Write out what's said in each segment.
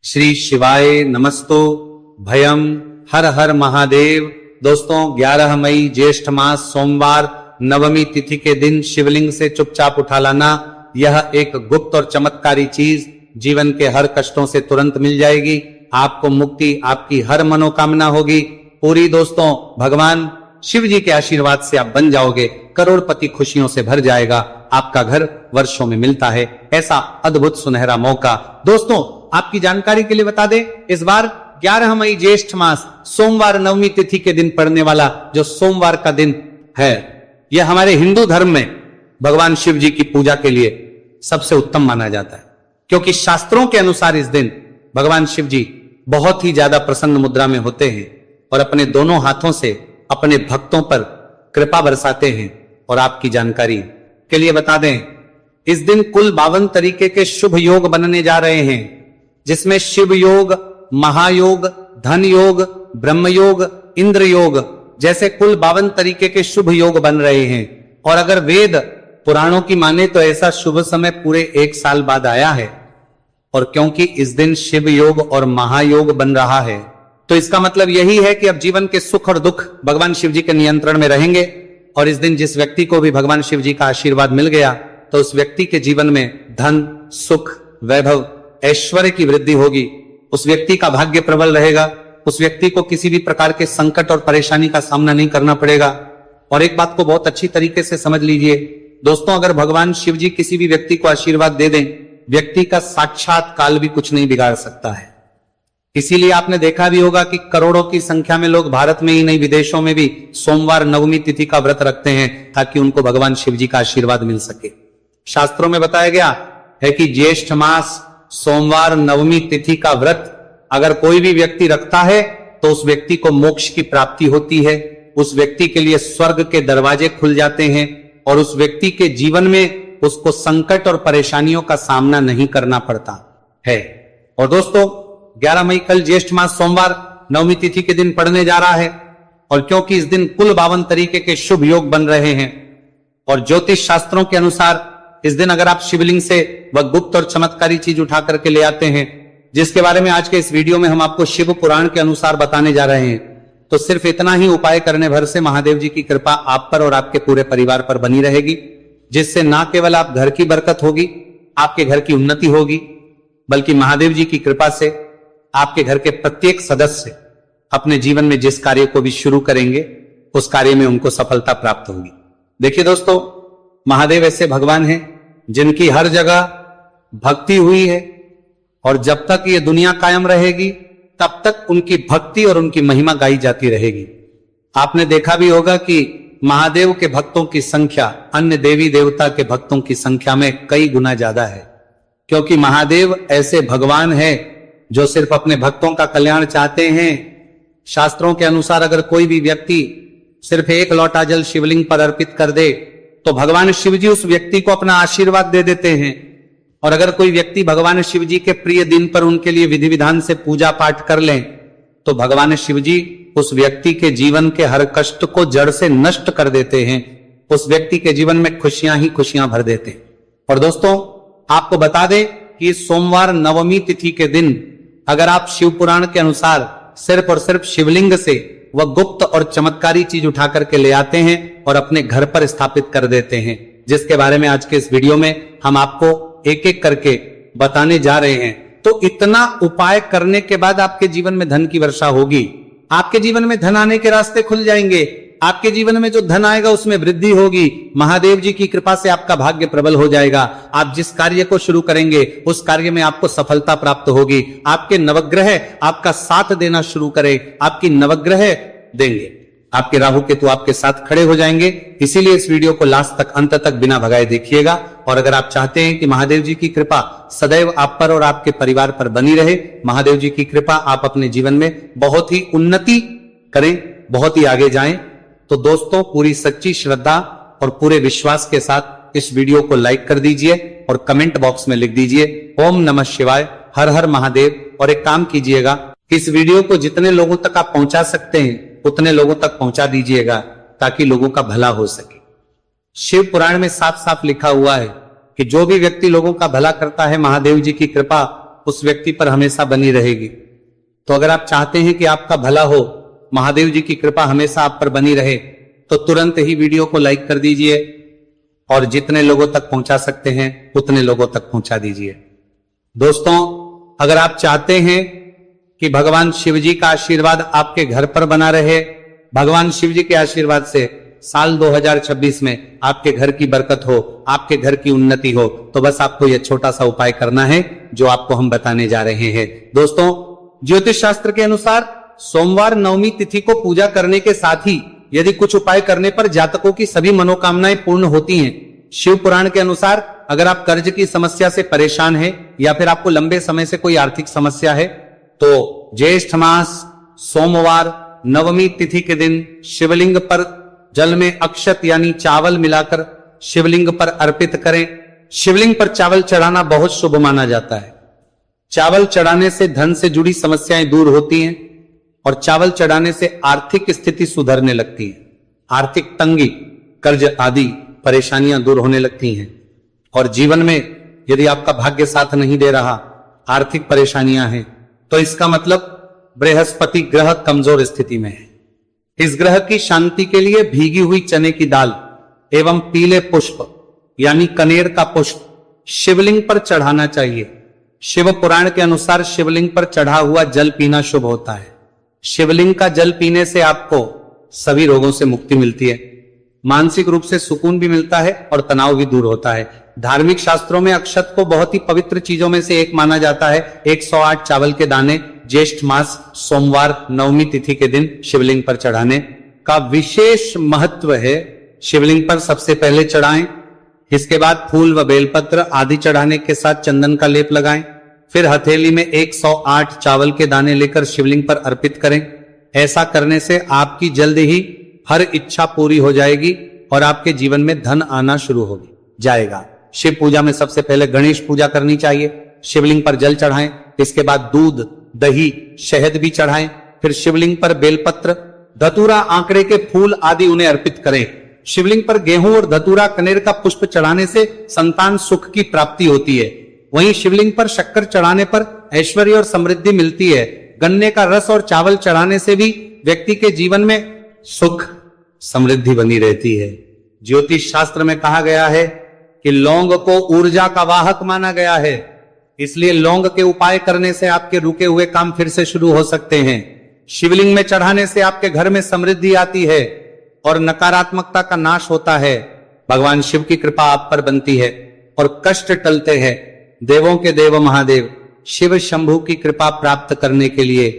श्री शिवाय नमस्तो भयम हर हर महादेव। दोस्तों 11 मई ज्येष्ठ मास सोमवार नवमी तिथि के दिन शिवलिंग से चुपचाप उठा लाना, यह एक गुप्त और चमत्कारी चीज जीवन के हर कष्टों से तुरंत मिल जाएगी। आपको मुक्ति, आपकी हर मनोकामना होगी पूरी। दोस्तों भगवान शिव जी के आशीर्वाद से आप बन जाओगे, करोड़पति खुशियों से भर जाएगा। आपका घर वर्षों में मिलता है ऐसा अद्भुत सुनहरा मौका। दोस्तों आपकी जानकारी के लिए बता दें, इस बार 11 मई ज्येष्ठ मास सोमवार नवमी तिथि के दिन पड़ने वाला जो सोमवार का दिन है, यह हमारे हिंदू धर्म में भगवान शिव जी की पूजा के लिए सबसे उत्तम माना जाता है, क्योंकि शास्त्रों के अनुसार इस दिन भगवान शिव जी बहुत ही ज्यादा प्रसन्न मुद्रा में होते हैं और अपने दोनों हाथों से अपने भक्तों पर कृपा बरसाते हैं। और आपकी जानकारी के लिए बता दें, इस दिन कुल 52 तरीके के शुभ योग बनने जा रहे हैं, जिसमें शिव योग, महायोग, धन योग, ब्रह्म योग, इंद्र योग जैसे कुल 52 तरीके के शुभ योग बन रहे हैं। और अगर वेद पुराणों की माने तो ऐसा शुभ समय पूरे 1 साल बाद आया है। और क्योंकि इस दिन शिव योग और महायोग बन रहा है, तो इसका मतलब यही है कि अब जीवन के सुख और दुख भगवान शिव जी के नियंत्रण में रहेंगे। और इस दिन जिस व्यक्ति को भी भगवान शिव जी का आशीर्वाद मिल गया, तो उस व्यक्ति के जीवन में धन, सुख, वैभव, ऐश्वर्य की वृद्धि होगी। उस व्यक्ति का भाग्य प्रबल रहेगा। उस व्यक्ति को किसी भी प्रकार के संकट और परेशानी का सामना नहीं करना पड़ेगा। और एक बात को बहुत अच्छी तरीके से समझ लीजिए दोस्तों, अगर भगवान शिव जी किसी भी व्यक्ति को आशीर्वाद दे दें, व्यक्ति का साक्षात काल भी कुछ नहीं बिगाड़ सकता है। इसीलिए आपने देखा भी होगा कि करोड़ों की संख्या में लोग भारत में ही नहीं विदेशों में भी सोमवार नवमी तिथि का व्रत रखते हैं, ताकि उनको भगवान शिव जी का आशीर्वाद मिल सके। शास्त्रों में बताया गया है कि ज्येष्ठ मास सोमवार नवमी तिथि का व्रत अगर कोई भी व्यक्ति रखता है, तो उस व्यक्ति को मोक्ष की प्राप्ति होती है। उस व्यक्ति के लिए स्वर्ग के दरवाजे खुल जाते हैं और उस व्यक्ति के जीवन में उसको संकट और परेशानियों का सामना नहीं करना पड़ता है। और दोस्तों 11 मई कल ज्येष्ठ मास सोमवार नवमी तिथि के दिन पड़ने जा रहा है। और क्योंकि इस दिन कुल 52 तरीके के शुभ योग बन रहे हैं, और ज्योतिष शास्त्रों के अनुसार इस दिन अगर आप शिवलिंग से वह गुप्त और चमत्कारी चीज उठा करके ले आते हैं, जिसके बारे में आज के इस वीडियो में हम आपको शिव पुराण के अनुसार बताने जा रहे हैं, तो सिर्फ इतना ही उपाय करने भर से महादेव जी की कृपा आप पर और आपके पूरे परिवार पर बनी रहेगी, जिससे ना केवल आप घर की बरकत होगी, आपके घर की उन्नति होगी, बल्कि महादेव जी की कृपा से आपके घर के प्रत्येक सदस्य अपने जीवन में जिस कार्य को भी शुरू करेंगे, उस कार्य में उनको सफलता प्राप्त होगी। देखिए दोस्तों, महादेव ऐसे भगवान हैं जिनकी हर जगह भक्ति हुई है, और जब तक ये दुनिया कायम रहेगी तब तक उनकी भक्ति और उनकी महिमा गाई जाती रहेगी। आपने देखा भी होगा कि महादेव के भक्तों की संख्या अन्य देवी देवता के भक्तों की संख्या में कई गुना ज्यादा है, क्योंकि महादेव ऐसे भगवान है जो सिर्फ अपने भक्तों का कल्याण चाहते हैं। शास्त्रों के अनुसार अगर कोई भी व्यक्ति सिर्फ 1 लोटा जल शिवलिंग पर अर्पित कर दे, तो भगवान शिव जी उस व्यक्ति को अपना आशीर्वाद दे देते हैं। और अगर कोई व्यक्ति भगवान शिव जी के प्रिय दिन पर उनके लिए विधि विधान से पूजा पाठ कर लें, तो भगवान शिव जी उस व्यक्ति के जीवन के हर कष्ट को जड़ से नष्ट कर देते हैं। उस व्यक्ति के जीवन में खुशियां ही खुशियां भर देते हैं। और दोस्तों आपको बता दें कि सोमवार नवमी तिथि के दिन अगर आप शिव पुराण के अनुसार सिर्फ और सिर्फ शिवलिंग से वह गुप्त और चमत्कारी चीज उठा करके ले आते हैं और अपने घर पर स्थापित कर देते हैं, जिसके बारे में आज के इस वीडियो में हम आपको एक एक करके बताने जा रहे हैं, तो इतना उपाय करने के बाद आपके जीवन में धन की वर्षा होगी। आपके जीवन में धन आने के रास्ते खुल जाएंगे। आपके जीवन में जो धन आएगा उसमें वृद्धि होगी। महादेव जी की कृपा से आपका भाग्य प्रबल हो जाएगा। आप जिस कार्य को शुरू करेंगे उस कार्य में आपको सफलता प्राप्त होगी। आपके नवग्रह आपका साथ देना शुरू करें, आपकी नवग्रह देंगे। आपके राहु केतु आपके साथ खड़े हो जाएंगे। इसीलिए इस वीडियो को लास्ट तक, अंत तक बिना भगाए देखिएगा। और अगर आप चाहते हैं कि महादेव जी की कृपा सदैव आप पर और आपके परिवार पर बनी रहे, महादेव जी की कृपा आप अपने जीवन में बहुत ही उन्नति करें, बहुत ही आगे जाएं, तो दोस्तों पूरी सच्ची श्रद्धा और पूरे विश्वास के साथ इस वीडियो को लाइक कर दीजिए और कमेंट बॉक्स में लिख दीजिए ओम नमः शिवाय, हर हर महादेव। और एक काम कीजिएगा, इस वीडियो को जितने लोगों तक आप पहुंचा सकते हैं उतने लोगों तक पहुंचा दीजिएगा, ताकि लोगों का भला हो सके। शिव पुराण में साफ साफ लिखा हुआ है कि जो भी व्यक्ति लोगों का भला करता है, महादेव जी की कृपा उस व्यक्ति पर हमेशा बनी रहेगी। तो अगर आप चाहते हैं कि आपका भला हो, महादेव जी की कृपा हमेशा आप पर बनी रहे, तो तुरंत ही वीडियो को लाइक कर दीजिए और जितने लोगों तक पहुंचा सकते हैं उतने लोगों तक पहुंचा दीजिए। दोस्तों, अगर आप चाहते हैं कि भगवान शिव जी का आशीर्वाद आपके घर पर बना रहे, भगवान शिव जी के आशीर्वाद से साल 2026 में आपके घर की बरकत हो, आपके घर की उन्नति हो, तो बस आपको यह छोटा सा उपाय करना है जो आपको हम बताने जा रहे हैं। दोस्तों, ज्योतिष शास्त्र के अनुसार सोमवार नवमी तिथि को पूजा करने के साथ ही यदि कुछ उपाय करने पर जातकों की सभी मनोकामनाएं पूर्ण होती हैं। शिव पुराण के अनुसार अगर आप कर्ज की समस्या से परेशान हैं या फिर आपको लंबे समय से कोई आर्थिक समस्या है, तो ज्येष्ठ मास सोमवार नवमी तिथि के दिन शिवलिंग पर जल में अक्षत यानी चावल मिलाकर शिवलिंग पर अर्पित करें। शिवलिंग पर चावल चढ़ाना बहुत शुभ माना जाता है। चावल चढ़ाने से धन से जुड़ी समस्याएं दूर होती हैं और चावल चढ़ाने से आर्थिक स्थिति सुधरने लगती है। आर्थिक तंगी, कर्ज आदि परेशानियां दूर होने लगती हैं। और जीवन में यदि आपका भाग्य साथ नहीं दे रहा, आर्थिक परेशानियां हैं, तो इसका मतलब बृहस्पति ग्रह कमजोर स्थिति में है। इस ग्रह की शांति के लिए भीगी हुई चने की दाल एवं पीले पुष्प यानी कनेर का पुष्प शिवलिंग पर चढ़ाना चाहिए। शिव पुराण के अनुसार शिवलिंग पर चढ़ा हुआ जल पीना शुभ होता है। शिवलिंग का जल पीने से आपको सभी रोगों से मुक्ति मिलती है, मानसिक रूप से सुकून भी मिलता है और तनाव भी दूर होता है। धार्मिक शास्त्रों में अक्षत को बहुत ही पवित्र चीजों में से एक माना जाता है। 108 चावल के दाने ज्येष्ठ मास सोमवार नवमी तिथि के दिन शिवलिंग पर चढ़ाने का विशेष महत्व है। शिवलिंग पर सबसे पहले चढ़ाएं, इसके बाद फूल व बेलपत्र आदि चढ़ाने के साथ चंदन का लेप लगाएं। फिर हथेली में 108 चावल के दाने लेकर शिवलिंग पर अर्पित करें। ऐसा करने से आपकी जल्द ही हर इच्छा पूरी हो जाएगी और आपके जीवन में धन आना शुरू हो जाएगा। शिव पूजा में सबसे पहले गणेश पूजा करनी चाहिए। शिवलिंग पर जल चढ़ाएं, इसके बाद दूध, दही, शहद भी चढ़ाएं। फिर शिवलिंग पर बेलपत्र, धतूरा, आंकड़े के फूल आदि उन्हें अर्पित करें। शिवलिंग पर गेहूं और धतूरा कनेर का पुष्प चढ़ाने से संतान सुख की प्राप्ति होती है। वहीं शिवलिंग पर शक्कर चढ़ाने पर ऐश्वर्य और समृद्धि मिलती है। गन्ने का रस और चावल चढ़ाने से भी व्यक्ति के जीवन में सुख समृद्धि बनी रहती है। ज्योतिष शास्त्र में कहा गया है कि लौंग को ऊर्जा का वाहक माना गया है, इसलिए लौंग के उपाय करने से आपके रुके हुए काम फिर से शुरू हो सकते हैं। शिवलिंग में चढ़ाने से आपके घर में समृद्धि आती है और नकारात्मकता का नाश होता है। भगवान शिव की कृपा आप पर बनती है और कष्ट टलते हैं। देवों के देव महादेव शिव शंभु की कृपा प्राप्त करने के लिए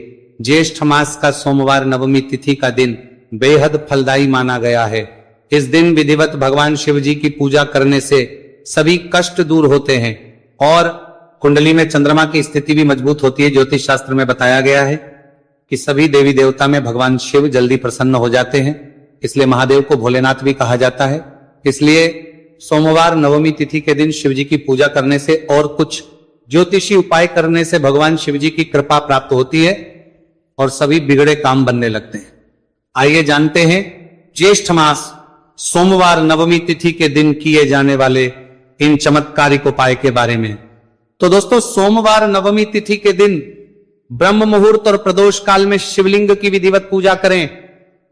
ज्येष्ठ मास का सोमवार नवमी तिथि का दिन बेहद फलदायी माना गया है। इस दिन विधिवत भगवान शिव जी की पूजा करने से सभी कष्ट दूर होते हैं और कुंडली में चंद्रमा की स्थिति भी मजबूत होती है। ज्योतिष शास्त्र में बताया गया है कि सभी देवी देवता में भगवान शिव जल्दी प्रसन्न हो जाते हैं, इसलिए महादेव को भोलेनाथ भी कहा जाता है। इसलिए सोमवार नवमी तिथि के दिन शिव जी की पूजा करने से और कुछ ज्योतिषी उपाय करने से भगवान शिव जी की कृपा प्राप्त होती है और सभी बिगड़े काम बनने लगते हैं। आइए जानते हैं ज्येष्ठ मास सोमवार नवमी तिथि के दिन किए जाने वाले इन चमत्कारिक उपाय के बारे में। तो दोस्तों, सोमवार नवमी तिथि के दिन ब्रह्म मुहूर्त और प्रदोष काल में शिवलिंग की विधिवत पूजा करें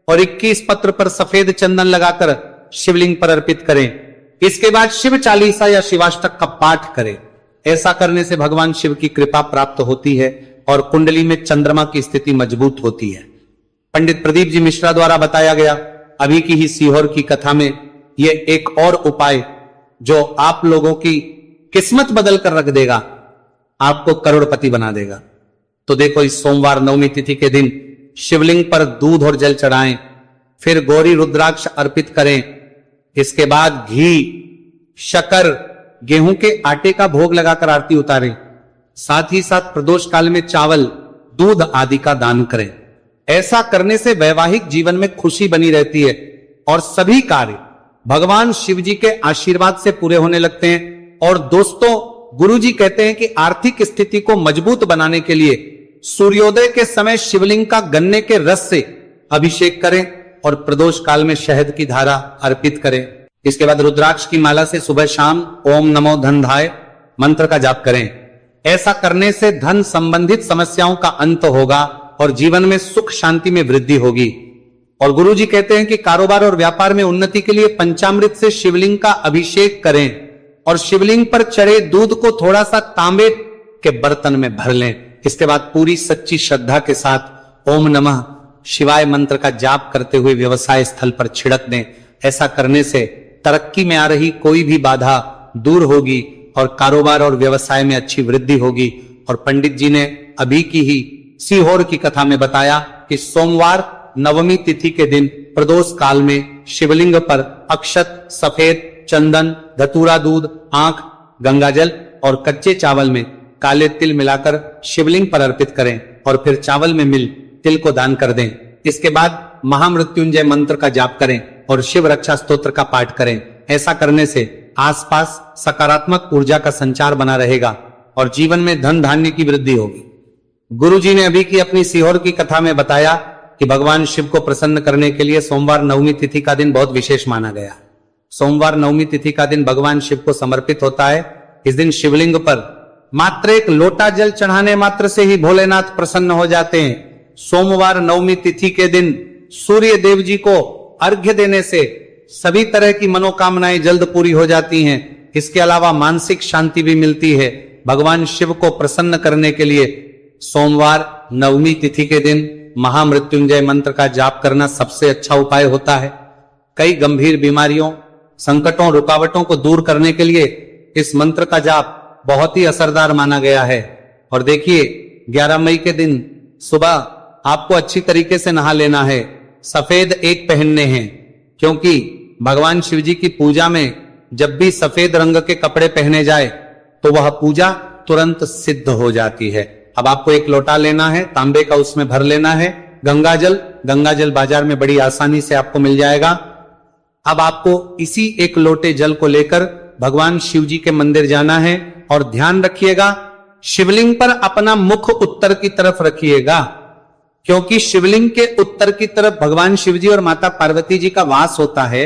और 21 पत्र पर सफेद चंदन लगाकर शिवलिंग पर अर्पित करें। इसके बाद शिव चालीसा या शिवाष्टक का पाठ करें। ऐसा करने से भगवान शिव की कृपा प्राप्त होती है और कुंडली में चंद्रमा की स्थिति मजबूत होती है। पंडित प्रदीप जी मिश्रा द्वारा बताया गया अभी की ही सीहोर की कथा में यह एक और उपाय जो आप लोगों की किस्मत बदल कर रख देगा, आपको करोड़पति बना देगा। तो देखो, इस सोमवार नवमी तिथि के दिन शिवलिंग पर दूध और जल चढ़ाएं, फिर गौरी रुद्राक्ष अर्पित करें। इसके बाद घी, शक्कर, गेहूं के आटे का भोग लगाकर आरती उतारें। साथ ही साथ प्रदोष काल में चावल, दूध आदि का दान करें। ऐसा करने से वैवाहिक जीवन में खुशी बनी रहती है और सभी कार्य भगवान शिव जी के आशीर्वाद से पूरे होने लगते हैं। और दोस्तों, गुरुजी कहते हैं कि आर्थिक स्थिति को मजबूत बनाने के लिए सूर्योदय के समय शिवलिंग का गन्ने के रस से अभिषेक करें और प्रदोष काल में शहद की धारा अर्पित करें। इसके बाद रुद्राक्ष की माला से सुबह शाम ओम नमो धनधाय मंत्र का जाप करें। ऐसा करने से धन संबंधित समस्याओं का अंत होगा और जीवन में सुख शांति में वृद्धि होगी। और गुरु जी कहते हैं कि कारोबार और व्यापार में उन्नति के लिए पंचामृत से शिवलिंग का अभिषेक करें और शिवलिंग पर चढ़े दूध को थोड़ा सा तांबे के बर्तन में भर लें। इसके बाद पूरी सच्ची श्रद्धा के साथ ओम नमः शिवाय मंत्र का जाप करते हुए व्यवसाय स्थल पर छिड़क दें। ऐसा करने से तरक्की में आ रही कोई भी बाधा दूर होगी और कारोबार और व्यवसाय में अच्छी वृद्धि होगी। और पंडित जी ने अभी की ही सीहोर की कथा में बताया कि सोमवार नवमी तिथि के दिन प्रदोष काल में शिवलिंग पर अक्षत, सफेद चंदन, धतूरा दूध, आंख, गंगाजल और कच्चे चावल में काले तिल मिलाकर शिवलिंग पर अर्पित करें और फिर चावल में मिल तिल को दान कर दें। इसके बाद महामृत्युंजय मंत्र का जाप करें और शिव रक्षा स्तोत्र का पाठ करें। ऐसा करने से आसपास सकारात्मक ऊर्जा का संचार बना रहेगा और जीवन में धन धान्य की वृद्धि होगी। गुरु जी ने अभी की अपनी सीहोर की कथा में बताया कि भगवान शिव को प्रसन्न करने के लिए सोमवार नवमी तिथि का दिन बहुत विशेष माना गया। सोमवार नवमी तिथि का दिन भगवान शिव को समर्पित होता है। इस दिन शिवलिंग पर मात्र एक लोटा जल चढ़ाने मात्र से ही भोलेनाथ प्रसन्न हो जाते हैं। सोमवार नवमी तिथि के दिन सूर्य देव जी को अर्घ्य देने से सभी तरह की मनोकामनाएं जल्द पूरी हो जाती हैं। इसके अलावा मानसिक शांति भी मिलती है। भगवान शिव को प्रसन्न करने के लिए सोमवार नवमी तिथि के दिन महामृत्युंजय मंत्र का जाप करना सबसे अच्छा उपाय होता है। कई गंभीर बीमारियों, संकटों, रुकावटों को दूर करने के लिए इस मंत्र का जाप बहुत ही असरदार माना गया है। और देखिए 11 मई के दिन सुबह आपको अच्छी तरीके से नहा लेना है। सफेद एक पहनने हैं, क्योंकि भगवान शिव जी की पूजा में जब भी सफेद रंग के कपड़े पहने जाए तो वह पूजा तुरंत सिद्ध हो जाती है। अब आपको एक लोटा लेना है, तांबे का, उसमें भर लेना है गंगाजल बाजार में बड़ी आसानी से आपको मिल जाएगा। अब आपको इसी एक लोटे जल को लेकर भगवान शिव जी के मंदिर जाना है और ध्यान रखिएगा शिवलिंग पर अपना मुख उत्तर की तरफ रखिएगा, क्योंकि शिवलिंग के उत्तर की तरफ भगवान शिव जी और माता पार्वती जी का वास होता है।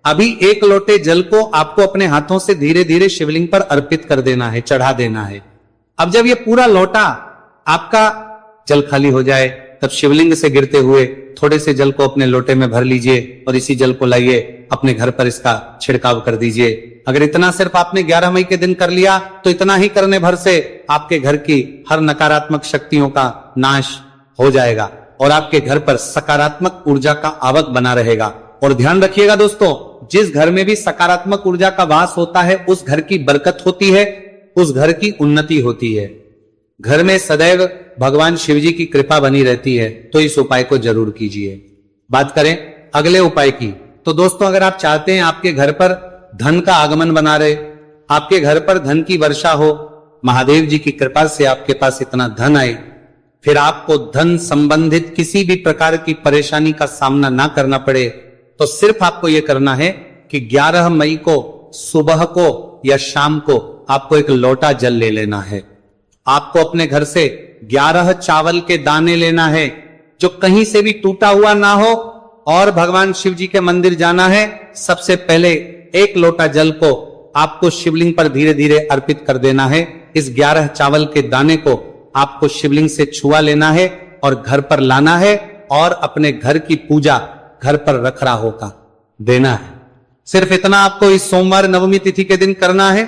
अभी एक लोटे जल को आपको अपने हाथों से धीरे धीरे शिवलिंग पर अर्पित कर देना है, चढ़ा देना है। अब जब ये पूरा लोटा आपका जल खाली हो जाए तब शिवलिंग से गिरते हुए थोड़े से जल को अपने लोटे में भर लीजिए और इसी जल को लाइए अपने घर पर इसका छिड़काव कर दीजिए। अगर इतना सिर्फ आपने 11 मई के दिन कर लिया तो इतना ही करने भर से आपके घर की हर नकारात्मक शक्तियों का नाश हो जाएगा और आपके घर पर सकारात्मक ऊर्जा का आवक बना रहेगा। और ध्यान रखिएगा दोस्तों, जिस घर में भी सकारात्मक ऊर्जा का वास होता है उस घर की बरकत होती है, उस घर की उन्नति होती है। घर में सदैव भगवान शिव जी की कृपा बनी रहती है। तो इस उपाय को जरूर कीजिए। बात करें अगले उपाय की, तो दोस्तों अगर आप चाहते हैं आपके घर पर धन का आगमन बना रहे, आपके घर पर धन की वर्षा हो, महादेव जी की कृपा से आपके पास इतना धन आए, फिर आपको धन संबंधित किसी भी प्रकार की परेशानी का सामना ना करना पड़े, तो सिर्फ आपको यह करना है कि 11 मई को सुबह को या शाम को आपको एक लोटा जल ले लेना है। आपको अपने घर से 11 चावल के दाने लेना है जो कहीं से भी टूटा हुआ ना हो और भगवान शिव जी के मंदिर जाना है। सबसे पहले एक लोटा जल को आपको शिवलिंग पर धीरे धीरे अर्पित कर देना है। इस 11 चावल के दाने को आपको शिवलिंग से छुआ लेना है और घर पर लाना है और अपने घर की पूजा घर पर रख रहा होगा देना है। सिर्फ इतना आपको इस सोमवार नवमी तिथि के दिन करना है।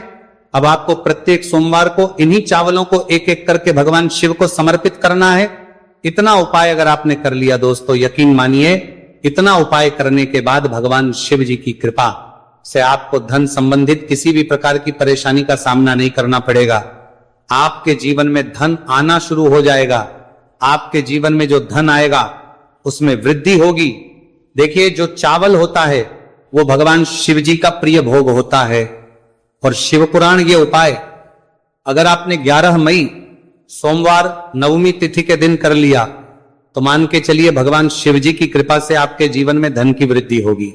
अब आपको प्रत्येक सोमवार को इन्हीं चावलों को एक एक करके भगवान शिव को समर्पित करना है। इतना उपाय अगर आपने कर लिया दोस्तों, यकीन मानिए इतना उपाय करने के बाद भगवान शिव जी की कृपा से आपको धन संबंधित किसी भी प्रकार की परेशानी का सामना नहीं करना पड़ेगा। आपके जीवन में धन आना शुरू हो जाएगा। आपके जीवन में जो धन आएगा उसमें वृद्धि होगी। देखिए, जो चावल होता है वो भगवान शिव जी का प्रिय भोग होता है और शिव पुराण ये उपाय अगर आपने 11 मई सोमवार नवमी तिथि के दिन कर लिया तो मान के चलिए भगवान शिव जी की कृपा से आपके जीवन में धन की वृद्धि होगी।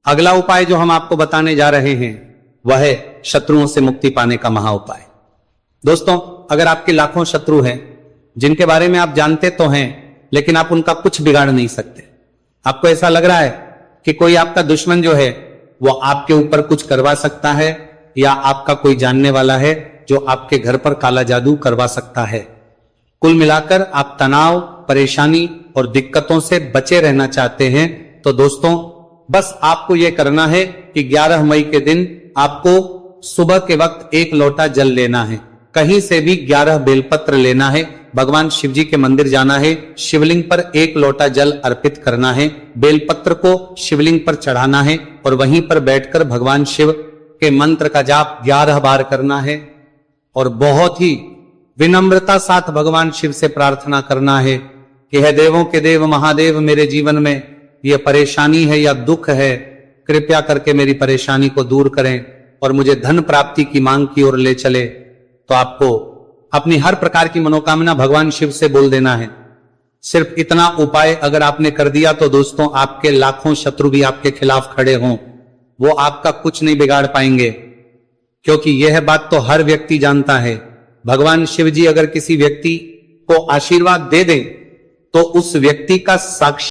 अगला उपाय जो हम आपको बताने जा रहे हैं वह है शत्रुओं से मुक्ति पाने का महा उपाय। दोस्तों, अगर आपके लाखों शत्रु हैं जिनके बारे में आप जानते तो हैं लेकिन आप उनका कुछ बिगाड़ नहीं सकते, आपको ऐसा लग रहा है कि कोई आपका दुश्मन जो है वो आपके ऊपर कुछ करवा सकता है या आपका कोई जानने वाला है जो आपके घर पर काला जादू करवा सकता है। कुल मिलाकर आप तनाव, परेशानी और दिक्कतों से बचे रहना चाहते हैं तो दोस्तों बस आपको यह करना है कि 11 मई के दिन आपको सुबह के वक्त 1 लोटा जल लेना है, कहीं से भी 11 बेलपत्र लेना है, भगवान शिव जी के मंदिर जाना है, शिवलिंग पर 1 लोटा जल अर्पित करना है, बेलपत्र को शिवलिंग पर चढ़ाना है और वहीं पर बैठकर भगवान शिव के मंत्र का जाप 11 बार करना है और बहुत ही विनम्रता साथ भगवान शिव से प्रार्थना करना है कि हे देवों के देव महादेव, मेरे जीवन में यह परेशानी है या दुख है, कृपया करके मेरी परेशानी को दूर करें और मुझे धन प्राप्ति की मांग की ओर ले चले। तो आपको अपनी हर प्रकार की मनोकामना भगवान शिव से बोल देना है। सिर्फ इतना उपाय अगर आपने कर दिया तो दोस्तों आपके लाखों शत्रु भी आपके खिलाफ खड़े हों, वो आपका कुछ नहीं बिगाड़ पाएंगे, क्योंकि यह बात तो हर व्यक्ति जानता है, भगवान शिव जी अगर किसी व्यक्ति को आशीर्वाद दे दें तो उस व्यक्ति का साक्षी